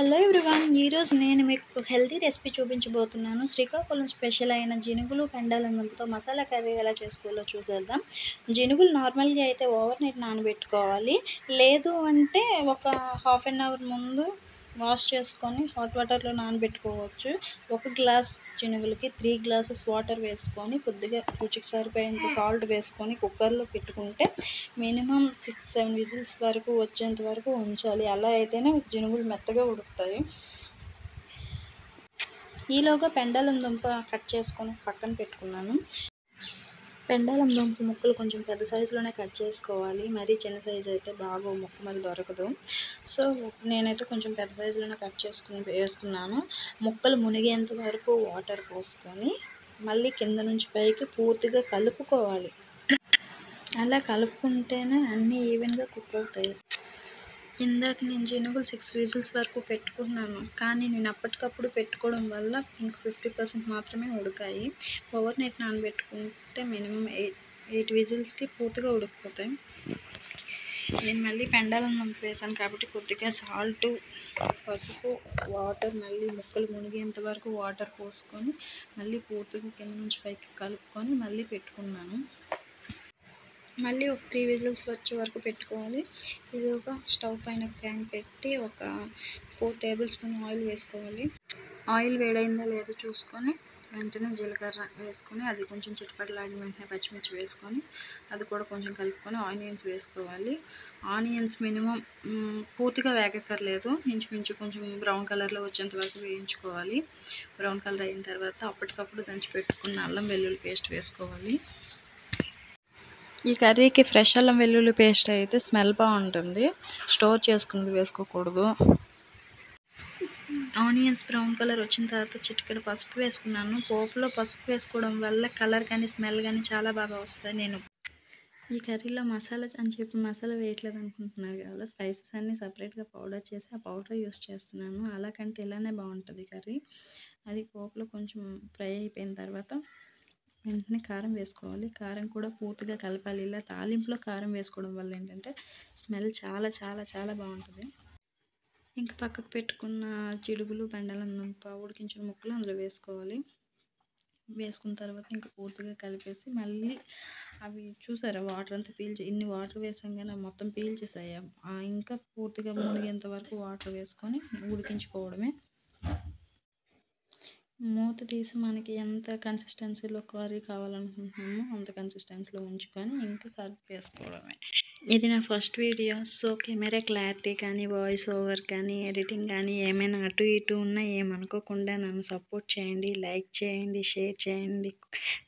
Hello everyone, ఈరోజు నేను మీకు హెల్తీ రెసిపీ చూపించబోతున్నాను. శ్రీకాకుళం స్పెషల్ అయిన జినుగులు పెండలంతో మసాలా కర్రీ ఎలా చేసుకోవాలో చూసేద్దాం. జినుగులు నార్మల్గా అయితే ఓవర్ నైట్ నానబెట్టుకోవాలి. లేదు అంటే ఒక హాఫ్ అన్ అవర్ ముందు వాష్ చేసుకొని హాట్ వాటర్లో నానబెట్టుకోవచ్చు. ఒక గ్లాస్ జినుగులకి 3 గ్లాసెస్ వాటర్ వేసుకొని కొద్దిగా రుచికి సరిపోయేంత సాల్ట్ వేసుకొని కుక్కర్లో పెట్టుకుంటే మినిమం 6-7 విజిల్స్ వరకు వచ్చేంత వరకు ఉంచాలి. అలా అయితేనే జినుగులు మెత్తగా ఉడుకుతాయి. ఈలోగా పెండలం దుంప కట్ చేసుకొని పక్కన పెట్టుకున్నాను. పెండలం దుంప ముక్కలు కొంచెం పెద్ద సైజులోనే కట్ చేసుకోవాలి. మరీ చిన్న సైజు అయితే బాగా ముక్క మళ్ళీ దొరకదు. సో నేనైతే కొంచెం పెద్ద సైజులోనే కట్ చేసుకుని వేసుకున్నాను. ముక్కలు మునిగేంత వరకు వాటర్ పోసుకొని మళ్ళీ కింద నుంచి పైకి పూర్తిగా కలుపుకోవాలి. అలా కలుపుకుంటేనే అన్నీ ఈవెన్గా కుక్ అవుతాయి. ఇందాక నేను జినుగులు 6 విజిల్స్ వరకు పెట్టుకున్నాను, కానీ నేను అప్పటికప్పుడు పెట్టుకోవడం వల్ల ఇంక 50% మాత్రమే ఉడికాయి. ఓవర్ నైట్ నానబెట్టుకుంటే మినిమం 8 విజిల్స్కి పూర్తిగా ఉడికిపోతాయి. నేను మళ్ళీ పెండలం దుంప వేసాను కాబట్టి కొద్దిగా సాల్టు, పసుపు, వాటర్ మళ్ళీ ముక్కలు మునిగేంత వరకు వాటర్ పోసుకొని మళ్ళీ పూర్తిగా కింద నుంచి పైకి కలుపుకొని మళ్ళీ పెట్టుకున్నాను. మళ్ళీ ఒక 3 విజిల్స్ వచ్చే వరకు పెట్టుకోవాలి. ఇది ఒక స్టవ్ పైన ప్యాన్ పెట్టి ఒక 4 టేబుల్ స్పూన్ ఆయిల్ వేసుకోవాలి. ఆయిల్ వేడైందో లేదో చూసుకొని వెంటనే జీలకర్ర వేసుకొని అది కొంచెం చిటపటలాడిన వెంటనే పచ్చిమిర్చి వేసుకొని అది కూడా కొంచెం కలుపుకొని ఆనియన్స్ వేసుకోవాలి. ఆనియన్స్ మినిమం పూర్తిగా వేగక్కర్లేదు, ఇంచుమించు కొంచెం బ్రౌన్ కలర్లో వచ్చేంత వరకు వేయించుకోవాలి. బ్రౌన్ కలర్ అయిన తర్వాత అప్పటికప్పుడు దంచి పెట్టుకున్న అల్లం వెల్లుల్లి పేస్ట్ వేసుకోవాలి. ఈ కర్రీకి ఫ్రెష్ అల్లం వెల్లుల్లి పేస్ట్ అయితే స్మెల్ బాగుంటుంది, స్టోర్ చేసుకున్నది వేసుకోకూడదు. ఆనియన్స్ బ్రౌన్ కలర్ వచ్చిన తర్వాత చిటికెడు పసుపు వేసుకున్నాను. పోపులో పసుపు వేసుకోవడం వల్ల కలర్ కానీ స్మెల్ కానీ చాలా బాగా వస్తాయి. నేను ఈ కర్రీలో మసాలా అని చెప్పి మసాలా వేయట్లేదు అనుకుంటున్నారు కదా, స్పైసెస్ అన్నీ సపరేట్గా పౌడర్ చేసి ఆ పౌడర్ యూస్ చేస్తున్నాను. అలా కంటే ఇలానే బాగుంటుంది కర్రీ. అది పోపులో కొంచెం ఫ్రై అయిపోయిన తర్వాత వెంటనే కారం వేసుకోవాలి. కారం కూడా పూర్తిగా కలపాలి. ఇలా తాలింపులో కారం వేసుకోవడం వల్ల ఏంటంటే స్మెల్ చాలా చాలా చాలా బాగుంటుంది. ఇంకా పక్కకు పెట్టుకున్న జిడుగులు, పెండలం దుంప ఉడికించిన ముక్కలు అందులో వేసుకోవాలి. వేసుకున్న తర్వాత ఇంకా పూర్తిగా కలిపేసి మళ్ళీ అవి చూసారా వాటర్ అంతా ఇన్ని వాటర్ వేసాం కానీ అవి మొత్తం పీల్చేసాయి. ఇంకా పూర్తిగా మునిగేంత వరకు వాటర్ వేసుకొని ఉడికించుకోవడమే. మూత తీసి మనకి ఎంత కన్సిస్టెన్సీలో కర్రీ కావాలనుకుంటున్నామో అంత కన్సిస్టెన్సీలో ఉంచుకొని ఇంకా సర్వ్ చేసుకోవడమే. ఇది నా first video. So camera clarity కానీ, వాయిస్ ఓవర్ కానీ, ఎడిటింగ్ కానీ ఏమైనా అటు ఇటు ఉన్నా ఏమనుకోకుండా నన్ను సపోర్ట్ చేయండి. లైక్ చేయండి, షేర్ చేయండి,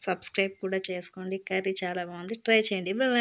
సబ్స్క్రైబ్ కూడా చేసుకోండి. కర్రీ చాలా బాగుంది, ట్రై చేయండి. బాయ్.